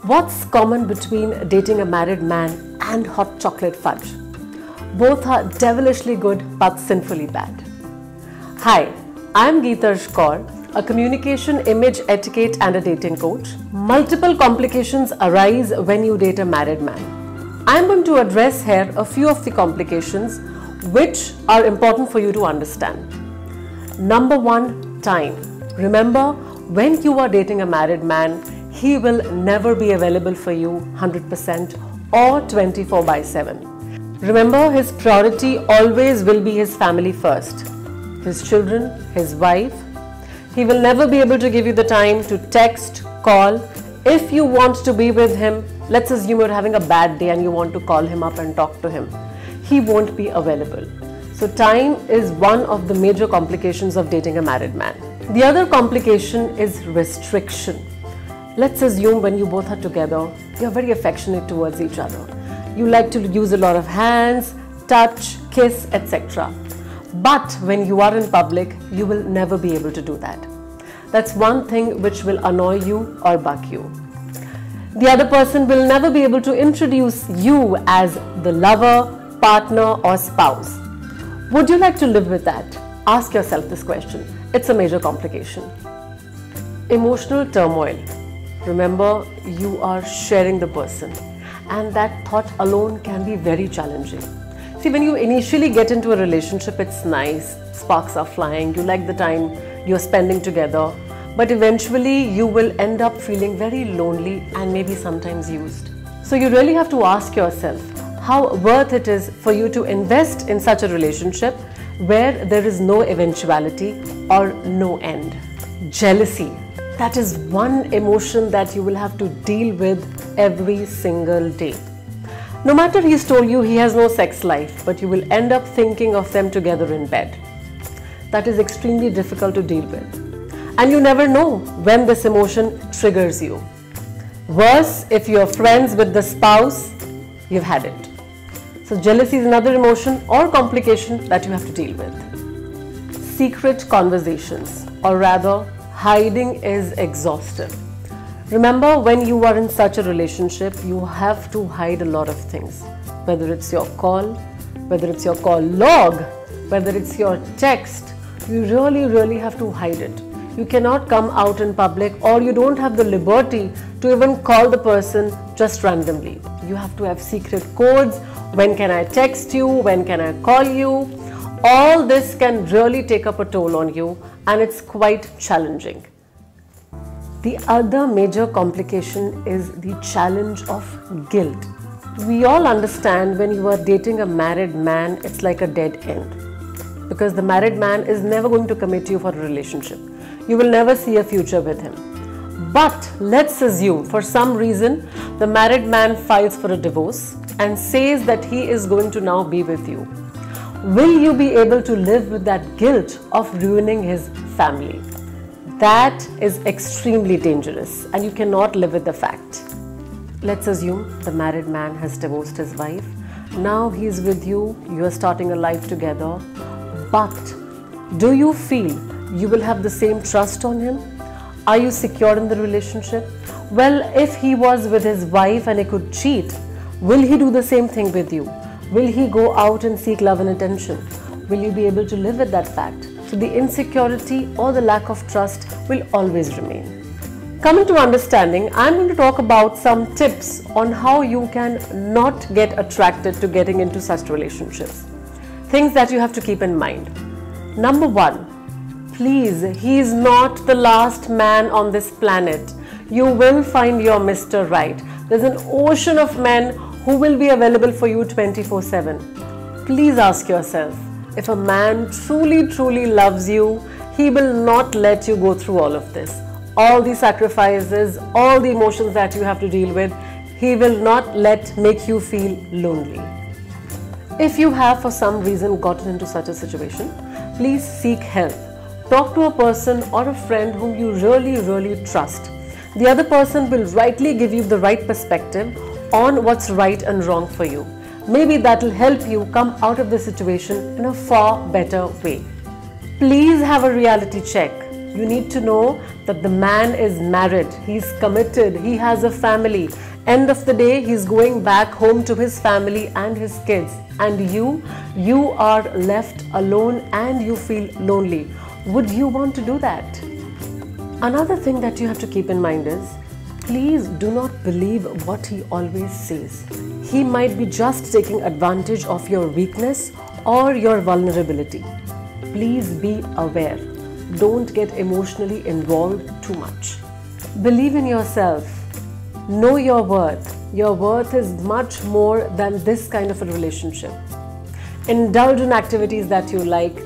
What's common between dating a married man and hot chocolate fudge? Both are devilishly good but sinfully bad. Hi, I'm GeetArsh Kaur, a communication, image, etiquette and a dating coach. Multiple complications arise when you date a married man. I'm going to address here a few of the complications which are important for you to understand. Number one, time. Remember, when you are dating a married man, he will never be available for you 100% or 24/7. Remember, his priority always will be his family first, his children, his wife. He will never be able to give you the time to text, call. If you want to be with him, let's assume you're having a bad day and you want to call him up and talk to him. He won't be available. So time is one of the major complications of dating a married man. The other complication is restriction. Let's assume when you both are together, you're very affectionate towards each other. You like to use a lot of hands, touch, kiss, etc. But when you are in public, you will never be able to do that. That's one thing which will annoy you or bug you. The other person will never be able to introduce you as the lover, partner or spouse. Would you like to live with that? Ask yourself this question. It's a major complication. Emotional turmoil. Remember, you are sharing the person, and that thought alone can be very challenging. See, when you initially get into a relationship, it's nice, sparks are flying, you like the time you're spending together, but eventually you will end up feeling very lonely and maybe sometimes used. So you really have to ask yourself how worth it is for you to invest in such a relationship where there is no eventuality or no end. Jealousy. That is one emotion that you will have to deal with every single day. No matter he's told you he has no sex life, but you will end up thinking of them together in bed. That is extremely difficult to deal with. And you never know when this emotion triggers you. Worse, if you're friends with the spouse, you've had it. So jealousy is another emotion or complication that you have to deal with. Secret conversations, or rather, hiding is exhaustive. Remember, when you are in such a relationship, you have to hide a lot of things. Whether it's your call, whether it's your call log, whether it's your text, you really have to hide it. You cannot come out in public, or you don't have the liberty to even call the person just randomly. You have to have secret codes. When can I text you? When can I call you? All this can really take up a toll on you, and it's quite challenging. The other major complication is the challenge of guilt. We all understand when you are dating a married man, it's like a dead end, because the married man is never going to commit you for a relationship. You will never see a future with him. But let's assume for some reason the married man files for a divorce and says that he is going to now be with you. Will you be able to live with that guilt of ruining his family? That is extremely dangerous, and you cannot live with the fact. Let's assume the married man has divorced his wife. Now he is with you, you are starting a life together. But do you feel you will have the same trust on him? Are you secure in the relationship? Well, if he was with his wife and he could cheat, will he do the same thing with you? Will he go out and seek love and attention? Will you be able to live with that fact? So the insecurity or the lack of trust will always remain. Coming to understanding, I'm going to talk about some tips on how you can not get attracted to getting into such relationships. Things that you have to keep in mind. Number one, please, he is not the last man on this planet. You will find your Mr. Right. There's an ocean of men who will be available for you 24/7. Please ask yourself, if a man truly loves you, he will not let you go through all of this. All the sacrifices, all the emotions that you have to deal with, he will not make you feel lonely. If you have for some reason gotten into such a situation, please seek help. Talk to a person or a friend whom you really trust. The other person will rightly give you the right perspective on what's right and wrong for you. Maybe that will help you come out of the situation in a far better way. Please have a reality check. You need to know that the man is married, he's committed, he has a family. End of the day, he's going back home to his family and his kids. And you are left alone and you feel lonely. Would you want to do that? Another thing that you have to keep in mind is, please do not believe what he always says. He might be just taking advantage of your weakness or your vulnerability. Please be aware. Don't get emotionally involved too much. Believe in yourself. Know your worth. Your worth is much more than this kind of a relationship. Indulge in activities that you like.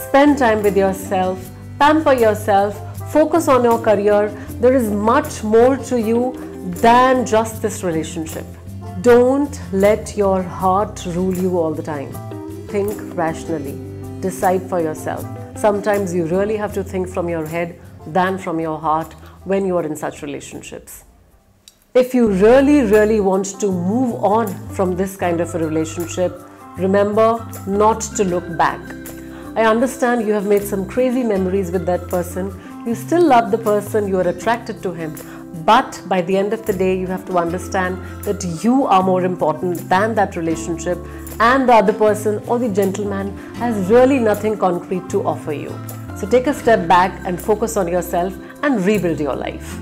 Spend time with yourself. Pamper yourself. Focus on your career. There is much more to you than just this relationship. Don't let your heart rule you all the time. Think rationally. Decide for yourself. Sometimes you really have to think from your head than from your heart when you are in such relationships. If you really want to move on from this kind of a relationship, remember not to look back. I understand you have made some crazy memories with that person. You still love the person, you are attracted to him. But by the end of the day, you have to understand that you are more important than that relationship, and the other person or the gentleman has really nothing concrete to offer you. So take a step back and focus on yourself and rebuild your life.